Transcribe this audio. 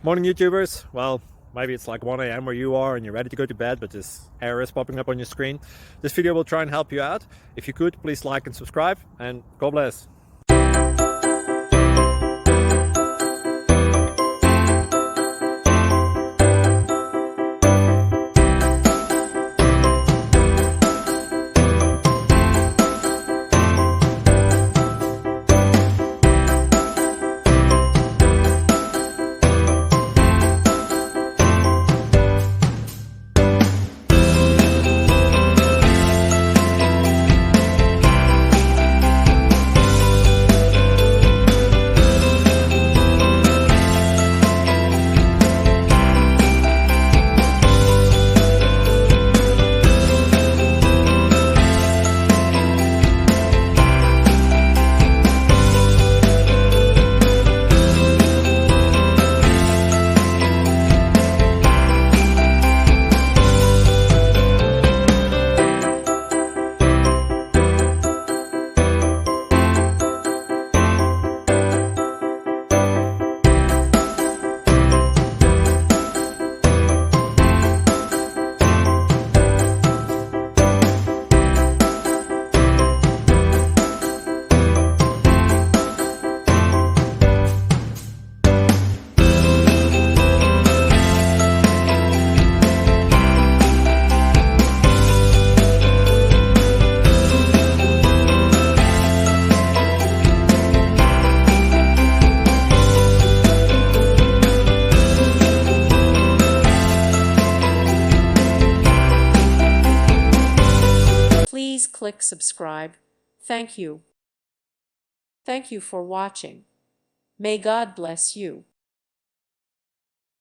Morning YouTubers. Well, maybe it's like 1 a.m. where you are and you're ready to go to bed, but this error is popping up on your screen. This video will try and help you out. If you could, please like and subscribe, and God bless. Please click subscribe. Thank you. Thank you for watching. May God bless you.